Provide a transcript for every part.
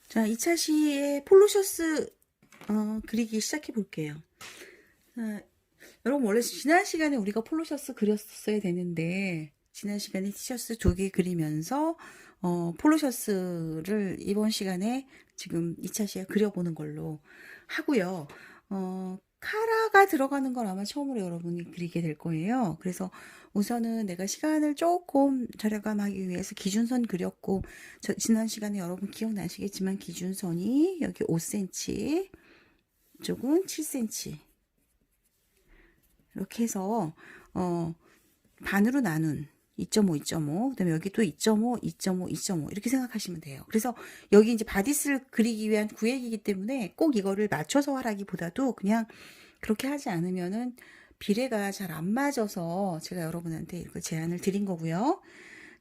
자, 2차 시에 폴로셔스 그리기 시작해 볼게요. 여러분 원래 지난 시간에 우리가 폴로셔스 그렸어야 되는데 지난 시간에 티셔츠 2개 그리면서 폴로셔스를 이번 시간에 지금 2차 시에 그려보는 걸로 하고요. 카라가 들어가는 걸 아마 처음으로 여러분이 그리게 될 거예요. 그래서 우선은 내가 시간을 조금 절감하기 위해서 기준선 그렸고, 지난 시간에 여러분 기억나시겠지만 기준선이 여기 5cm, 이쪽은 7cm 이렇게 해서 반으로 나눈 2.5, 2.5, 그다음에 여기 또 2.5, 2.5, 2.5 이렇게 생각하시면 돼요. 그래서 여기 이제 바디스를 그리기 위한 구획이기 때문에 꼭 이거를 맞춰서 하라기보다도 그냥 그렇게 하지 않으면은 비례가 잘 안 맞아서 제가 여러분한테 이렇게 제안을 드린 거고요.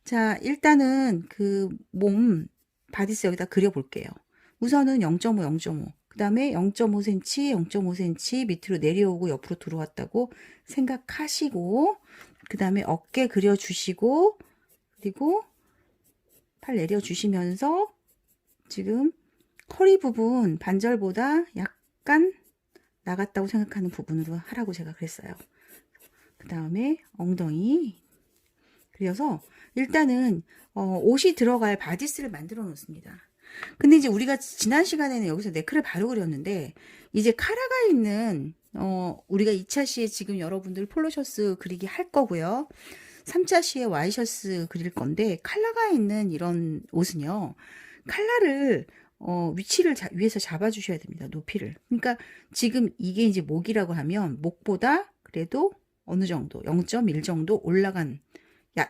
자, 일단은 그 몸 바디스 여기다 그려 볼게요. 우선은 0.5, 0.5. 그 다음에 0.5cm, 0.5cm 밑으로 내려오고 옆으로 들어왔다고 생각하시고, 그 다음에 어깨 그려주시고, 그리고 팔 내려주시면서 지금 허리 부분 반절보다 약간 나갔다고 생각하는 부분으로 하라고 제가 그랬어요. 그 다음에 엉덩이 그려서 일단은 옷이 들어갈 바디스를 만들어 놓습니다. 근데 이제 우리가 지난 시간에는 여기서 네크를 바로 그렸는데 이제 카라가 있는 우리가 2차 시에 지금 여러분들 폴로셔츠 그리기 할 거고요. 3차 시에 와이셔츠 그릴 건데 칼라가 있는 이런 옷은요. 칼라를 위치를 위에서 잡아 주셔야 됩니다. 높이를. 그러니까 지금 이게 이제 목이라고 하면 목보다 그래도 어느 정도 0.1 정도 올라간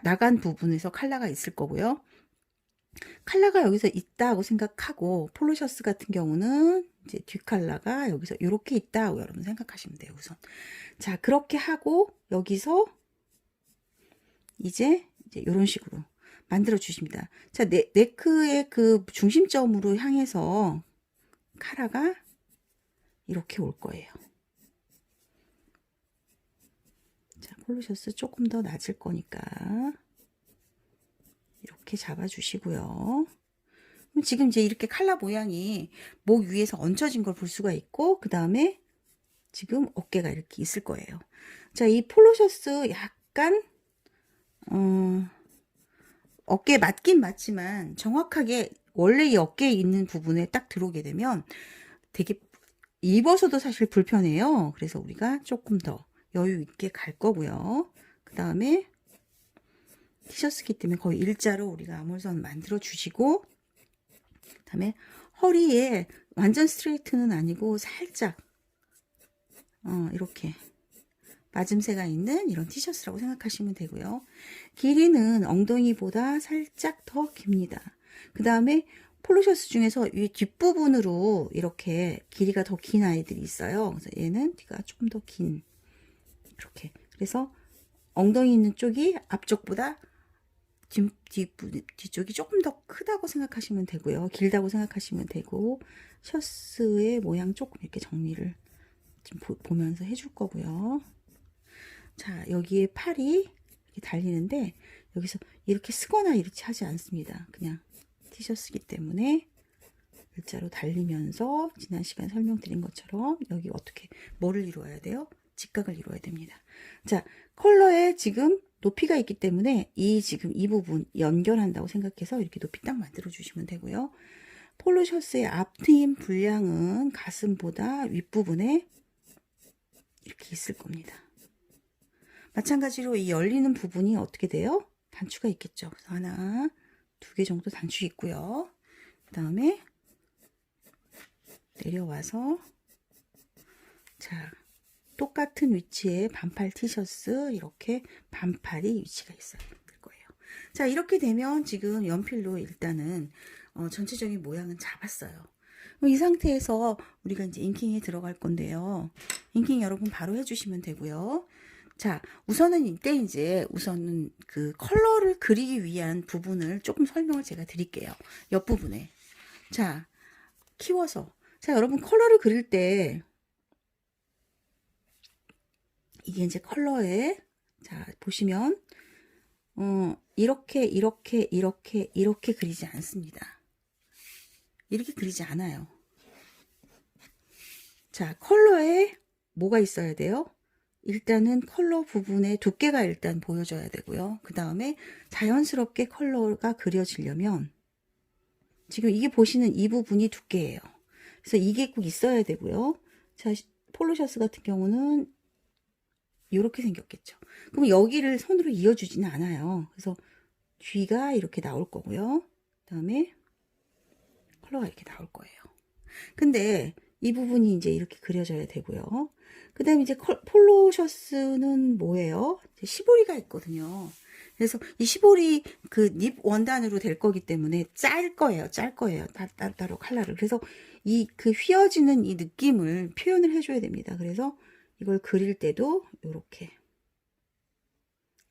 나간 부분에서 칼라가 있을 거고요. 칼라가 여기서 있다고 생각하고 폴로셔츠 같은 경우는 이제 뒷칼라가 여기서 이렇게 있다고 여러분 생각하시면 돼요. 우선 자 그렇게 하고 여기서 이제 이런 식으로 만들어 주십니다. 자 네크의 그 중심점으로 향해서 카라가 이렇게 올 거예요. 자 폴로셔츠 조금 더 낮을 거니까 이렇게 잡아주시고요. 지금 이제 이렇게 칼라 모양이 목 위에서 얹혀진 걸 볼 수가 있고, 그 다음에 지금 어깨가 이렇게 있을 거예요. 자, 이 폴로셔츠 약간, 어깨에 맞긴 맞지만 정확하게 원래 이 어깨에 있는 부분에 딱 들어오게 되면 되게 입어서도 사실 불편해요. 그래서 우리가 조금 더 여유 있게 갈 거고요. 그 다음에 티셔츠기 때문에 거의 일자로 우리가 아몰선 만들어 주시고, 그 다음에 허리에 완전 스트레이트는 아니고 살짝 이렇게 맞음새가 있는 이런 티셔츠라고 생각하시면 되고요. 길이는 엉덩이보다 살짝 더 깁니다. 그 다음에 폴로셔츠 중에서 이 뒷부분으로 이렇게 길이가 더 긴 아이들이 있어요. 그래서 얘는 뒤가 조금 더 긴 이렇게. 그래서 엉덩이 있는 쪽이 앞쪽보다 뒤쪽이 조금 더 크다고 생각하시면 되고요. 길다고 생각하시면 되고, 셔츠의 모양 조금 이렇게 정리를 지금 보면서 해줄 거고요. 자, 여기에 팔이 이렇게 달리는데, 여기서 이렇게 쓰거나 이렇게 하지 않습니다. 그냥 티셔츠이기 때문에 일자로 달리면서, 지난 시간에 설명드린 것처럼, 여기 어떻게, 뭐를 이루어야 돼요? 직각을 이루어야 됩니다. 자, 컬러에 지금 높이가 있기 때문에 지금 이 부분 연결한다고 생각해서 이렇게 높이 딱 만들어 주시면 되고요. 폴로 셔츠의 앞트임 분량은 가슴보다 윗부분에 이렇게 있을 겁니다. 마찬가지로 이 열리는 부분이 어떻게 돼요? 단추가 있겠죠. 그래서 하나, 2개 정도 단추 있고요. 그 다음에 내려와서 자 똑같은 위치에 반팔 티셔츠 이렇게 반팔이 위치가 있어야 될 거예요. 자 이렇게 되면 지금 연필로 일단은 전체적인 모양은 잡았어요. 이 상태에서 우리가 이제 인킹에 들어갈 건데요. 인킹 여러분 바로 해주시면 되고요. 자 우선은 이때 이제 우선은 그 컬러를 그리기 위한 부분을 조금 설명을 제가 드릴게요. 옆부분에 자 키워서 자 여러분 컬러를 그릴 때 이게 이제 컬러에 자 보시면 이렇게 그리지 않습니다. 이렇게 그리지 않아요. 자, 컬러에 뭐가 있어야 돼요? 일단은 컬러 부분의 두께가 일단 보여줘야 되고요. 그 다음에 자연스럽게 컬러가 그려지려면 지금 이게 보시는 이 부분이 두께예요. 그래서 이게 꼭 있어야 되고요. 자, 폴로 셔츠 같은 경우는 이렇게 생겼겠죠. 그럼 여기를 손으로 이어주지는 않아요. 그래서 뒤가 이렇게 나올 거고요. 그 다음에 컬러가 이렇게 나올 거예요. 근데 이 부분이 이제 이렇게 그려져야 되고요. 그 다음에 이제 폴로 셔츠는 뭐예요? 시보리가 있거든요. 그래서 이 시보리 그 닙 원단으로 될 거기 때문에 짤 거예요. 짤 거예요. 따로 컬러를. 그래서 이 그 휘어지는 이 느낌을 표현을 해줘야 됩니다. 그래서 이걸 그릴 때도 이렇게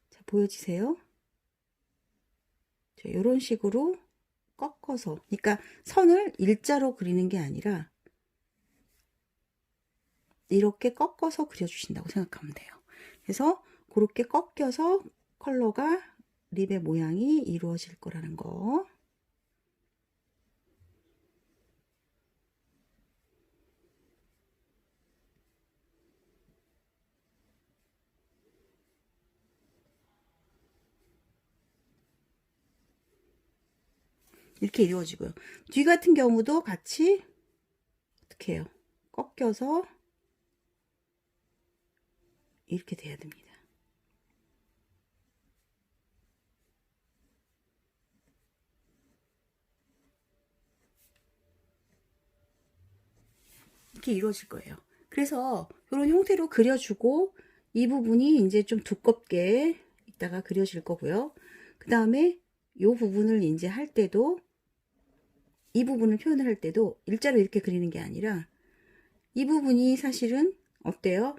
자, 보여지세요? 자, 이런 식으로 꺾어서, 그러니까 선을 일자로 그리는 게 아니라 이렇게 꺾어서 그려주신다고 생각하면 돼요. 그래서 그렇게 꺾여서 컬러가 립의 모양이 이루어질 거라는 거. 이렇게 이루어지고요. 뒤 같은 경우도 같이 어떻게 해요? 꺾여서 이렇게 돼야 됩니다. 이렇게 이루어질 거예요. 그래서 이런 형태로 그려주고 이 부분이 이제 좀 두껍게 이따가 그려질 거고요. 그 다음에 이 부분을 이제 할 때도 이 부분을 표현을 할 때도 일자로 이렇게 그리는 게 아니라 이 부분이 사실은 어때요?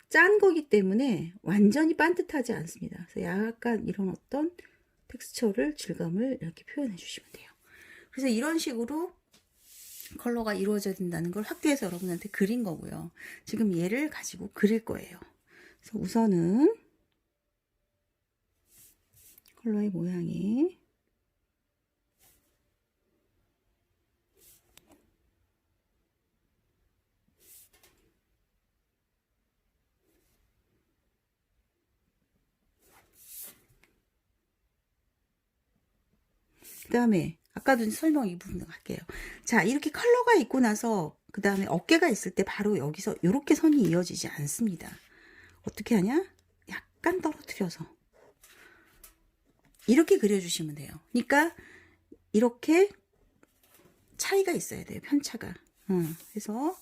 짠 거기 때문에 완전히 반듯하지 않습니다. 그래서 약간 이런 어떤 텍스처를, 질감을 이렇게 표현해 주시면 돼요. 그래서 이런 식으로 컬러가 이루어져야 된다는 걸 확대해서 여러분한테 그린 거고요. 지금 얘를 가지고 그릴 거예요. 그래서 우선은 컬러의 모양이 그 다음에 아까도 설명 이 부분 할게요. 자, 이렇게 컬러가 있고 나서 그 다음에 어깨가 있을 때 바로 여기서 이렇게 선이 이어지지 않습니다. 어떻게 하냐? 약간 떨어뜨려서 이렇게 그려주시면 돼요. 그러니까 이렇게 차이가 있어야 돼요. 편차가. 그래서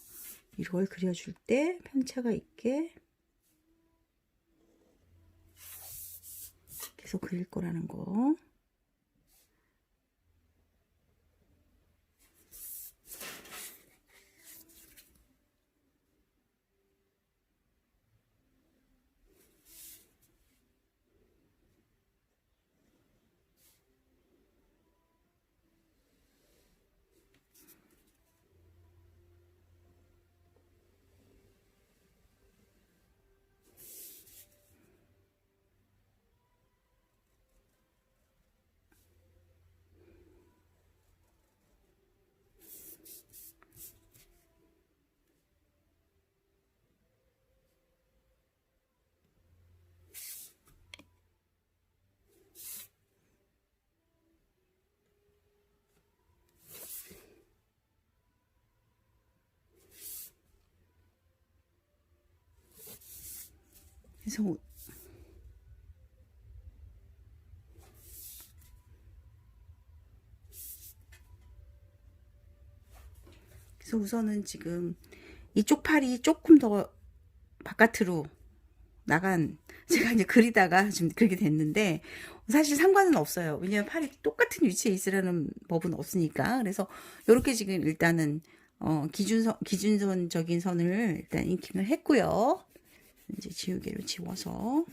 이걸 그려줄 때 편차가 있게 계속 그릴 거라는 거. 그래서 우선은 지금 이쪽 팔이 조금 더 바깥으로 나간 제가 이제 그리다가 지금 그렇게 됐는데 사실 상관은 없어요. 왜냐면 팔이 똑같은 위치에 있으라는 법은 없으니까. 그래서 이렇게 지금 일단은 기준선적인 선을 일단 인킹을 했고요. 이제 지우개로 지워서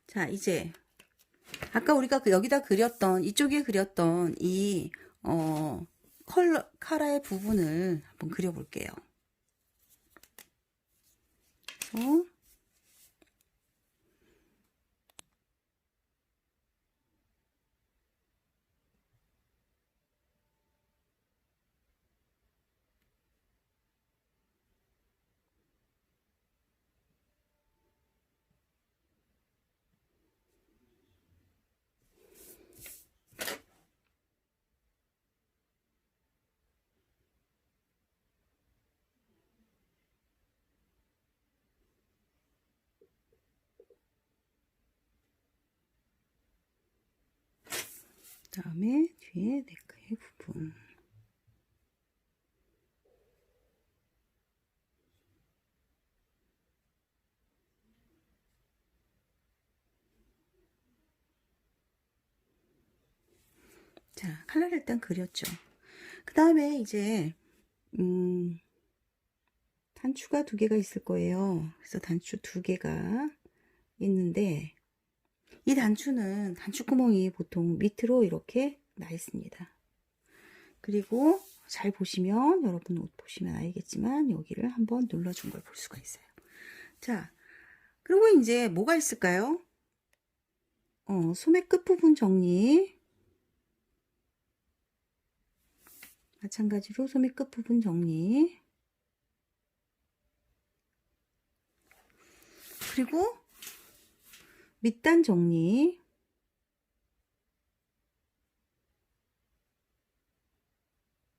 자, 이제 아까 우리가 여기다 그렸던, 이쪽에 그렸던 이, 카라의 부분을 한번 그려볼게요. 그래서 그다음에 뒤에 네크의 부분. 자, 칼라를 일단 그렸죠. 그 다음에 이제 단추가 2개가 있을 거예요. 그래서 단추 2개가 있는데 이 단추는 단추구멍이 보통 밑으로 이렇게 나 있습니다. 그리고 잘 보시면, 여러분 옷 보시면 알겠지만 여기를 한번 눌러준 걸 볼 수가 있어요. 자, 그리고 이제 뭐가 있을까요? 소매 끝부분 정리. 마찬가지로 소매 끝부분 정리. 그리고 밑단 정리.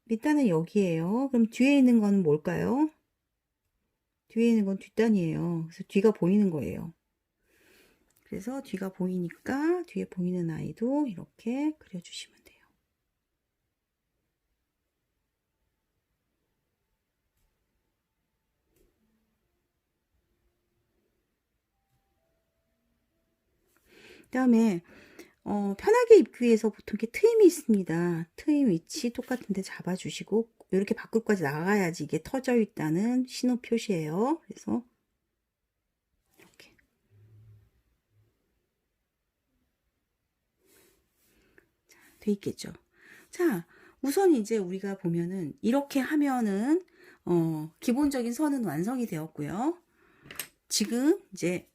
밑단은 여기에요. 그럼 뒤에 있는 건 뭘까요? 뒤에 있는 건 뒷단이에요. 그래서 뒤가 보이는 거예요. 그래서 뒤가 보이니까 뒤에 보이는 아이도 이렇게 그려주시면 돼요. 그 다음에 편하게 입기 위해서 보통 이렇게 트임이 있습니다. 트임 위치 똑같은데 잡아주시고 이렇게 밖으로까지 나가야지 이게 터져 있다는 신호 표시예요. 그래서 이렇게 돼 있겠죠. 자, 우선 이제 우리가 보면은 이렇게 하면은 기본적인 선은 완성이 되었고요. 지금 이제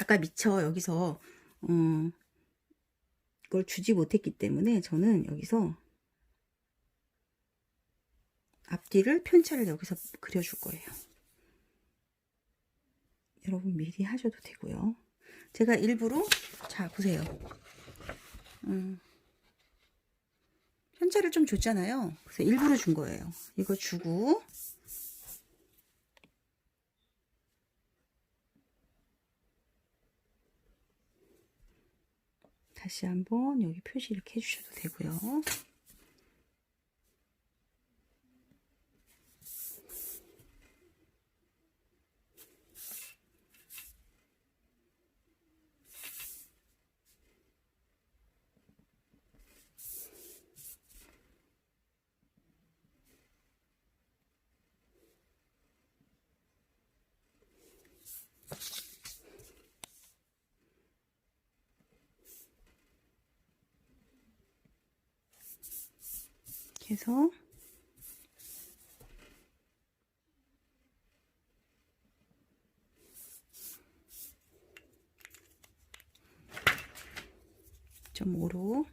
아까 미처 여기서 그걸 주지 못했기 때문에 저는 여기서 앞뒤를 편차를 여기서 그려줄 거예요. 여러분 미리 하셔도 되고요. 제가 일부러, 자 보세요. 편차를 좀 줬잖아요. 그래서 일부러 준 거예요. 이거 주고 다시 한번 여기 표시 이렇게 해주셔도 되고요. 이렇게 해서 좀 5로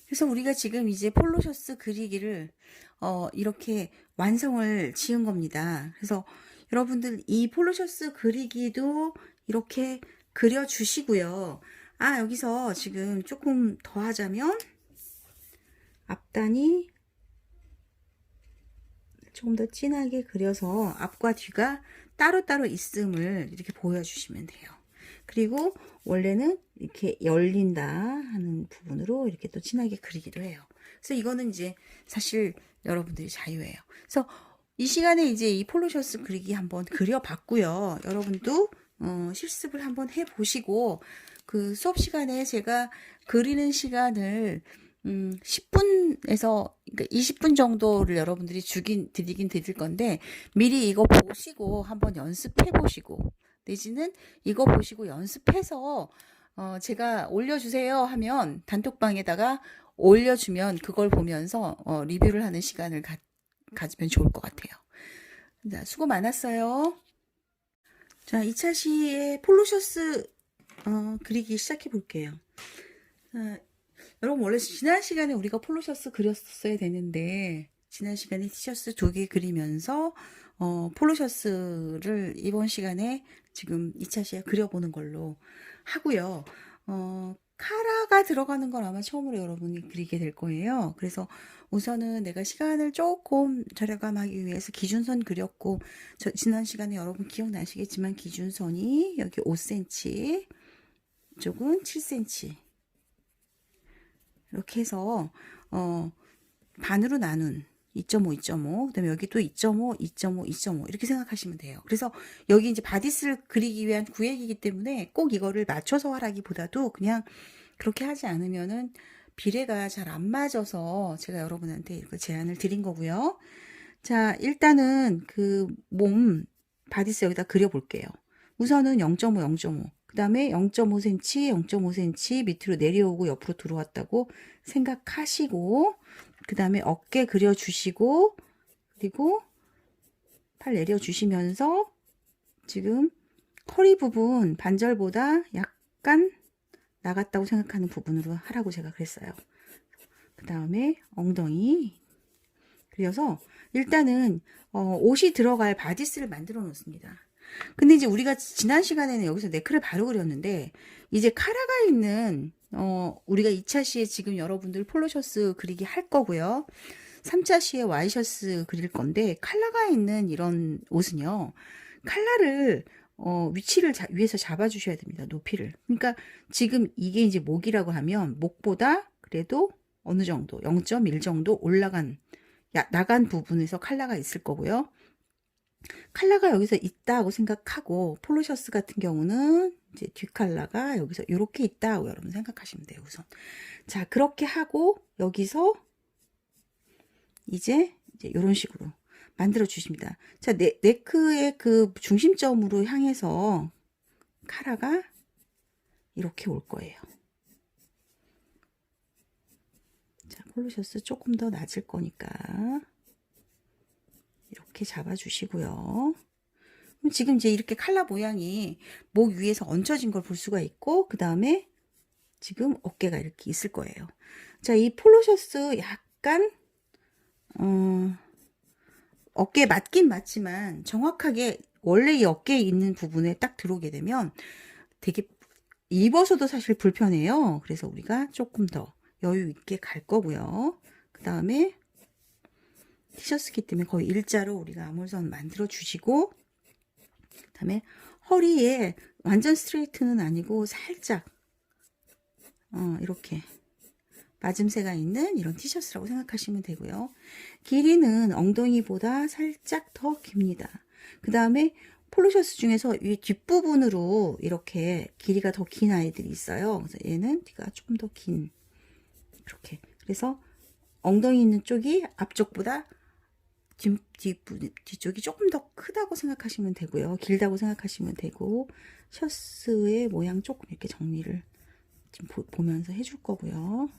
그래서 우리가 지금 이제 폴로셔츠 그리기를 이렇게 완성을 지은 겁니다. 그래서 여러분들 이 폴로셔츠 그리기도 이렇게 그려 주시고요. 아, 여기서 지금 조금 더 하자면 앞단이 조금 더 진하게 그려서 앞과 뒤가 따로따로 있음을 이렇게 보여주시면 돼요. 그리고 원래는 이렇게 열린다 하는 부분으로 이렇게 또 진하게 그리기도 해요. 그래서 이거는 이제 사실 여러분들이 자유예요. 그래서 이 시간에 이제 이 폴로셔츠 그리기 한번 그려봤고요. 여러분도 실습을 한번 해보시고 그 수업 시간에 제가 그리는 시간을 10분에서 그러니까 20분 정도를 여러분들이 드리긴 드릴 건데 미리 이거 보시고 한번 연습해 보시고 내지는 이거 보시고 연습해서 제가 올려주세요 하면 단톡방에다가 올려주면 그걸 보면서 리뷰를 하는 시간을 가지면 좋을 것 같아요. 자, 수고 많았어요. 자, 2차 시에 폴로셔스 그리기 시작해 볼게요. 여러분 원래 지난 시간에 우리가 폴로셔스 그렸어야 되는데 지난 시간에 티셔츠 2개 그리면서 폴로셔스를 이번 시간에 지금 2차 시에 그려보는 걸로 하고요. 카라가 들어가는 건 아마 처음으로 여러분이 그리게 될 거예요. 그래서 우선은 내가 시간을 조금 절약하기 위해서 기준선 그렸고 지난 시간에 여러분 기억나시겠지만 기준선이 여기 5cm 이쪽은 7cm 이렇게 해서 반으로 나눈 2.5, 2.5, 그다음에 여기 또 2.5, 2.5, 2.5 이렇게 생각하시면 돼요. 그래서 여기 이제 바디스를 그리기 위한 구획이기 때문에 꼭 이거를 맞춰서 하라기보다도 그냥 그렇게 하지 않으면은 비례가 잘 안 맞아서 제가 여러분한테 이렇게 제안을 드린 거고요. 자, 일단은 그 몸 바디스 여기다 그려볼게요. 우선은 0.5, 0.5. 그 다음에 0.5cm, 0.5cm 밑으로 내려오고 옆으로 들어왔다고 생각하시고 그 다음에 어깨 그려주시고 그리고 팔 내려주시면서 지금 허리 부분 반절보다 약간 나갔다고 생각하는 부분으로 하라고 제가 그랬어요. 그 다음에 엉덩이 그려서 일단은 옷이 들어갈 바디스를 만들어 놓습니다. 근데 이제 우리가 지난 시간에는 여기서 네크를 바로 그렸는데 이제 카라가 있는 우리가 2차 시에 지금 여러분들 폴로셔츠 그리기 할 거고요. 3차 시에 와이셔츠 그릴 건데 칼라가 있는 이런 옷은요. 칼라를 위치를 위에서 잡아 주셔야 됩니다. 높이를. 그러니까 지금 이게 이제 목이라고 하면 목보다 그래도 어느 정도 0.1 정도 올라간 나간 부분에서 칼라가 있을 거고요. 칼라가 여기서 있다고 생각하고 폴로셔츠 같은 경우는 이제 뒷칼라가 여기서 이렇게 있다고 여러분 생각하시면 돼요. 우선 자 그렇게 하고 여기서 이제 이런 식으로 만들어 주십니다. 자 네크의 그 중심점으로 향해서 카라가 이렇게 올 거예요. 자 폴로셔츠 조금 더 낮을 거니까 이렇게 잡아주시고요. 지금 이제 이렇게 칼라 모양이 목 위에서 얹혀진 걸 볼 수가 있고 그 다음에 지금 어깨가 이렇게 있을 거예요. 자, 이 폴로셔츠 약간 어깨에 맞긴 맞지만 정확하게 원래 이 어깨에 있는 부분에 딱 들어오게 되면 되게 입어서도 사실 불편해요. 그래서 우리가 조금 더 여유 있게 갈 거고요. 그 다음에 티셔츠기 때문에 거의 일자로 우리가 아몰선 만들어 주시고 그 다음에 허리에 완전 스트레이트는 아니고 살짝 이렇게 맞음새가 있는 이런 티셔츠라고 생각하시면 되고요. 길이는 엉덩이보다 살짝 더 깁니다. 그 다음에 폴로셔츠 중에서 이 뒷부분으로 이렇게 길이가 더 긴 아이들이 있어요. 그래서 얘는 뒤가 조금 더 긴 이렇게 그래서 엉덩이 있는 쪽이 앞쪽보다 뒤쪽이 조금 더 크다고 생각하시면 되고요. 길다고 생각하시면 되고 셔츠의 모양 조금 이렇게 정리를 지금 보면서 해줄 거고요.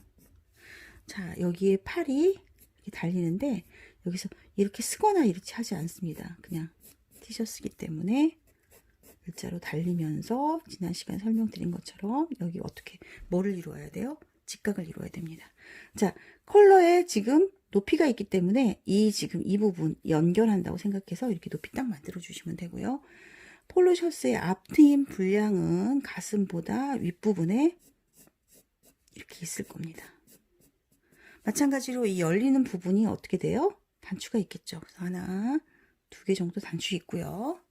자 여기에 팔이 이렇게 달리는데 여기서 이렇게 쓰거나 이렇게 하지 않습니다. 그냥 티셔츠이기 때문에 일자로 달리면서 지난 시간에 설명드린 것처럼 여기 어떻게 뭐를 이루어야 돼요? 직각을 이루어야 됩니다. 자 컬러에 지금 높이가 있기 때문에 지금 이 부분 연결한다고 생각해서 이렇게 높이 딱 만들어 주시면 되고요. 폴로 셔츠의 앞트임 분량은 가슴보다 윗부분에 이렇게 있을 겁니다. 마찬가지로 이 열리는 부분이 어떻게 돼요? 단추가 있겠죠. 그래서 하나, 2개 정도 단추 있고요.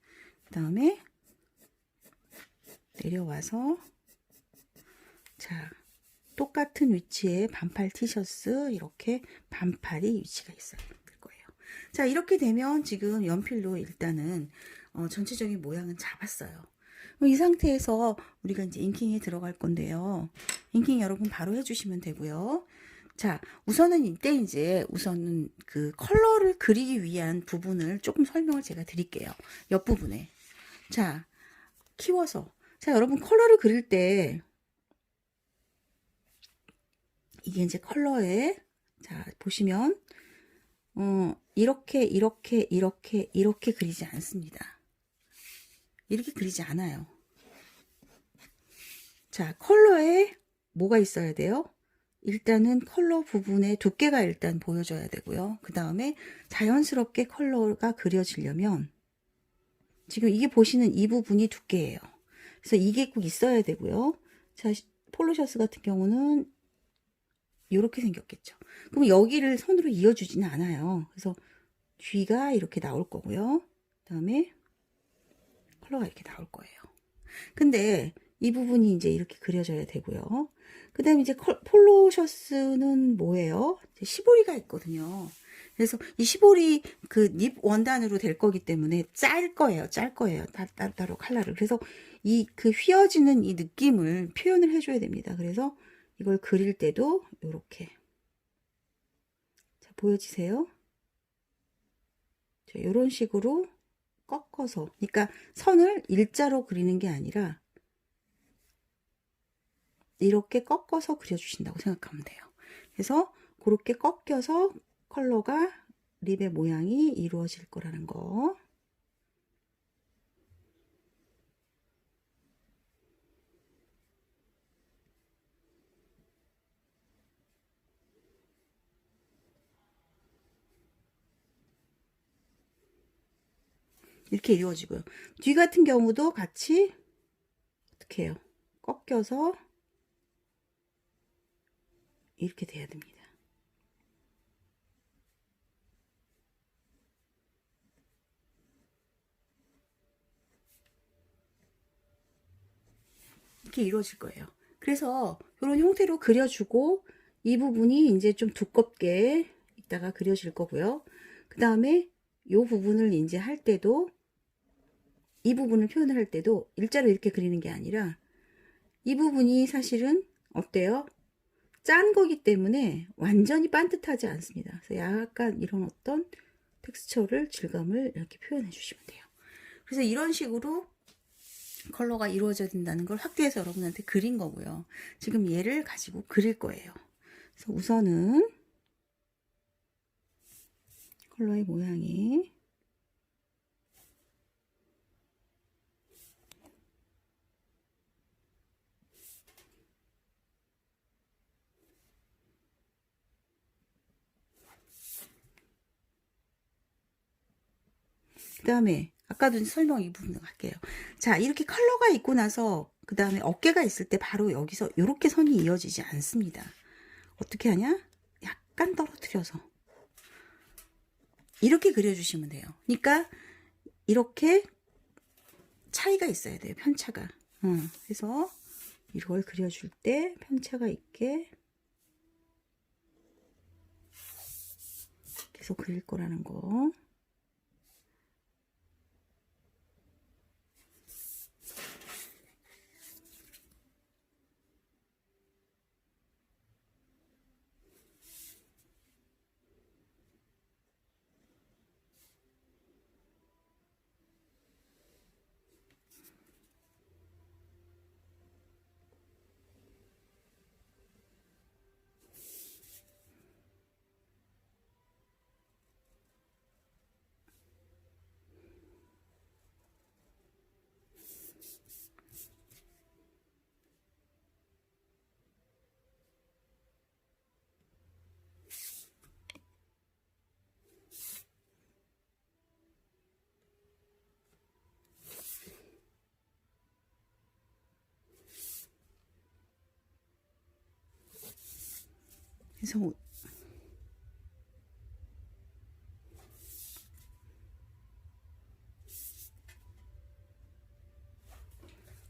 그 다음에 내려와서 자 똑같은 위치에 반팔 티셔츠 이렇게 반팔이 위치가 있어야 될 거예요. 자 이렇게 되면 지금 연필로 일단은 전체적인 모양은 잡았어요. 그럼 이 상태에서 우리가 이제 인킹에 들어갈 건데요. 인킹 여러분 바로 해주시면 되고요. 자, 우선은 이때 이제 우선은 그 컬러를 그리기 위한 부분을 조금 설명을 제가 드릴게요. 옆부분에. 자, 키워서. 자, 여러분 컬러를 그릴 때 이게 이제 컬러에 자, 보시면 이렇게 그리지 않습니다. 이렇게 그리지 않아요. 자, 컬러에 뭐가 있어야 돼요? 일단은 컬러 부분의 두께가 일단 보여줘야 되고요. 그 다음에 자연스럽게 컬러가 그려지려면 지금 이게 보시는 이 부분이 두께예요. 그래서 이게 꼭 있어야 되고요. 자, 폴로 셔츠 같은 경우는 이렇게 생겼겠죠. 그럼 여기를 손으로 이어주지는 않아요. 그래서 뒤가 이렇게 나올 거고요. 그 다음에 컬러가 이렇게 나올 거예요. 근데 이 부분이 이제 이렇게 그려져야 되고요. 그 다음에 이제 폴로 셔츠는 뭐예요? 시보리가 있거든요. 그래서 이 시보리 그 닙 원단으로 될 거기 때문에 짤 거예요. 따로 컬러를. 그래서 이 그 휘어지는 이 느낌을 표현을 해줘야 됩니다. 그래서 이걸 그릴 때도 이렇게. 자, 보여지세요? 자, 이런 식으로 꺾어서. 그러니까 선을 일자로 그리는 게 아니라 이렇게 꺾어서 그려주신다고 생각하면 돼요. 그래서 그렇게 꺾여서 컬러가 립의 모양이 이루어질 거라는 거. 이렇게 이루어지고요. 뒤 같은 경우도 같이 어떻게 해요? 꺾여서 이렇게 돼야 됩니다. 이렇게 이루어질 거예요. 그래서 이런 형태로 그려주고 이 부분이 이제 좀 두껍게 이따가 그려질 거고요. 그 다음에 이 부분을 이제 할 때도 이 부분을 표현을 할 때도 일자로 이렇게 그리는 게 아니라 이 부분이 사실은 어때요? 짠 거기 때문에 완전히 반듯하지 않습니다. 그래서 약간 이런 어떤 텍스처를 질감을 이렇게 표현해 주시면 돼요. 그래서 이런 식으로 컬러가 이루어져야 된다는 걸 확대해서 여러분한테 그린 거고요. 지금 얘를 가지고 그릴 거예요. 그래서 우선은 컬러의 모양이 그 다음에 아까도 설명 이 부분을 할게요. 자, 이렇게 컬러가 있고 나서 그 다음에 어깨가 있을 때 바로 여기서 이렇게 선이 이어지지 않습니다. 어떻게 하냐? 약간 떨어뜨려서 이렇게 그려주시면 돼요. 그러니까 이렇게 차이가 있어야 돼요. 편차가. 그래서 이걸 그려줄 때 편차가 있게 계속 그릴 거라는 거.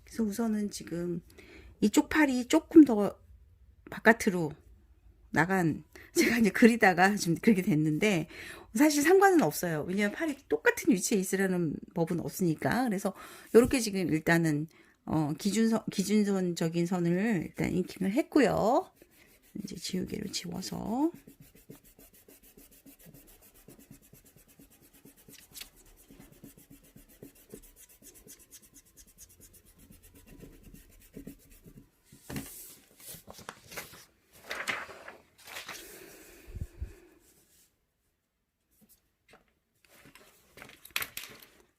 그래서 우선은 지금 이쪽 팔이 조금 더 바깥으로 나간 제가 이제 그리다가 좀 그렇게 됐는데 사실 상관은 없어요. 왜냐면 팔이 똑같은 위치에 있으라는 법은 없으니까. 그래서 이렇게 지금 일단은 기준선적인 선을 일단 인킹을 했고요. 이제 지우개로 지워서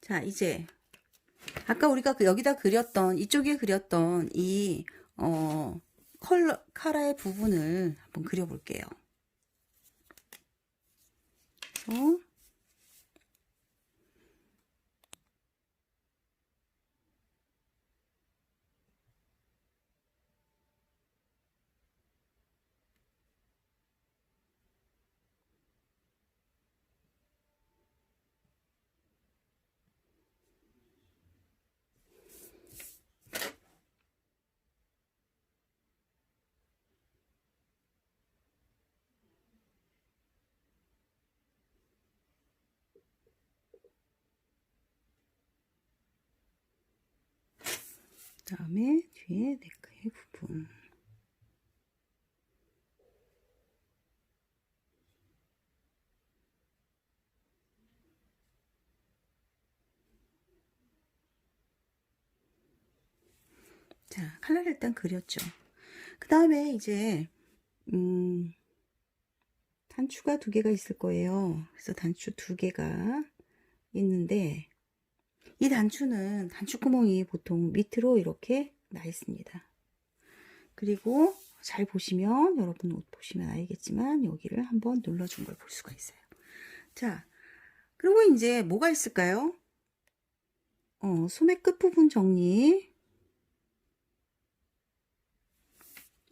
자 이제 아까 우리가 여기다 그렸던 이쪽에 그렸던 이 카라의 부분을 한번 그려볼게요. 그래서 그다음에 뒤에 네크의 부분. 자, 칼라를 일단 그렸죠. 그 다음에 이제 단추가 2개가 있을 거예요. 그래서 단추 2개가 있는데 이 단추는 단추구멍이 보통 밑으로 이렇게 나 있습니다. 그리고 잘 보시면 여러분 옷 보시면 알겠지만 여기를 한번 눌러준 걸 볼 수가 있어요. 자, 그리고 이제 뭐가 있을까요? 소매 끝부분 정리.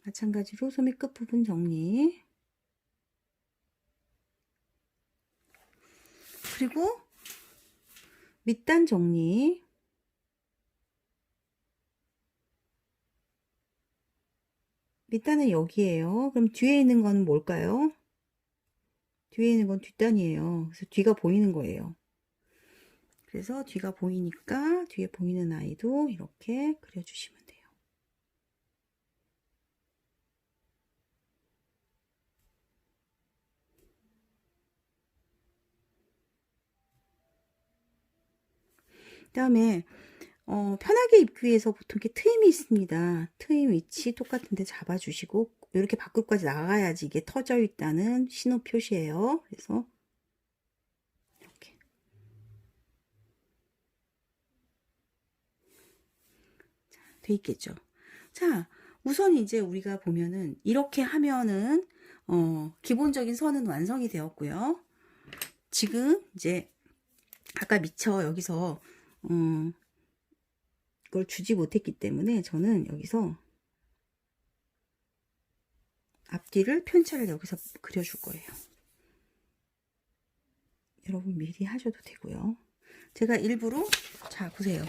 마찬가지로 소매 끝부분 정리. 그리고 밑단 정리. 밑단은 여기에요. 그럼 뒤에 있는 건 뭘까요? 뒤에 있는 건 뒷단이에요. 그래서 뒤가 보이는 거예요. 그래서 뒤가 보이니까 뒤에 보이는 아이도 이렇게 그려주시면 돼요. 그 다음에 편하게 입기 위해서 보통 이렇게 트임이 있습니다. 트임 위치 똑같은데 잡아주시고 이렇게 밖으로까지 나가야지 이게 터져 있다는 신호 표시예요. 그래서 이렇게 돼 있겠죠. 자, 우선 이제 우리가 보면은 이렇게 하면은 기본적인 선은 완성이 되었고요. 지금 이제 아까 미처 여기서 그걸 주지 못했기 때문에 저는 여기서 앞뒤를 편차를 여기서 그려줄 거예요. 여러분 미리 하셔도 되고요. 제가 일부러 자 보세요.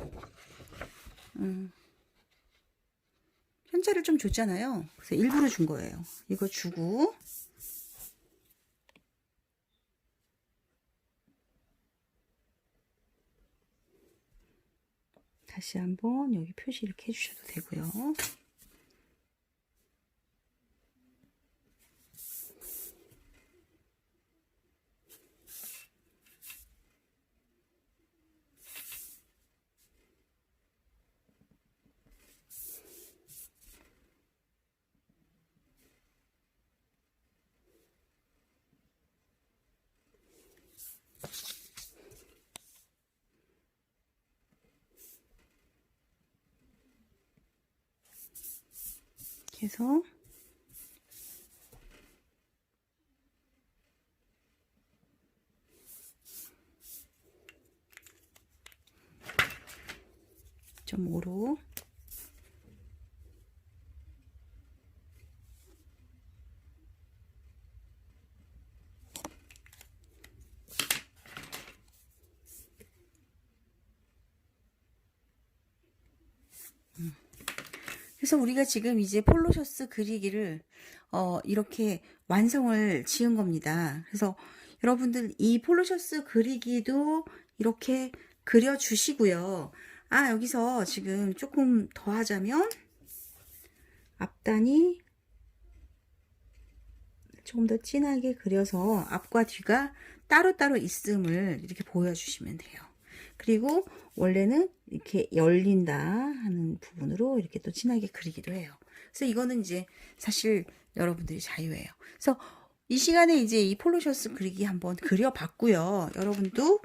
편차를 좀 줬잖아요. 그래서 일부러 준 거예요. 이거 주고 다시 한번 여기 표시 이렇게 해주셔도 되고요. 이렇게 해서 좀 5로 그래서 우리가 지금 이제 폴로셔스 그리기를 이렇게 완성을 지은 겁니다. 그래서 여러분들 이 폴로셔스 그리기도 이렇게 그려 주시고요. 아, 여기서 지금 조금 더 하자면 앞단이 조금 더 진하게 그려서 앞과 뒤가 따로따로 있음을 이렇게 보여주시면 돼요. 그리고 원래는 이렇게 열린다 하는 부분으로 이렇게 또 진하게 그리기도 해요. 그래서 이거는 이제 사실 여러분들이 자유예요. 그래서 이 시간에 이제 이 폴로셔스 그리기 한번 그려봤고요. 여러분도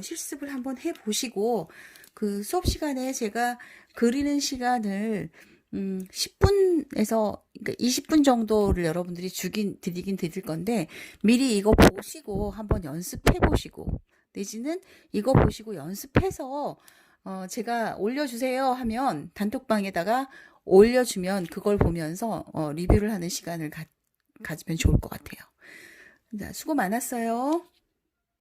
실습을 한번 해보시고 그 수업 시간에 제가 그리는 시간을 10분에서 그러니까 20분 정도를 여러분들이 드리긴 드릴 건데 미리 이거 보시고 한번 연습해 보시고 내지는 이거 보시고 연습해서 제가 올려주세요 하면 단톡방에다가 올려주면 그걸 보면서 리뷰를 하는 시간을 가지면 좋을 것 같아요. 자, 수고 많았어요.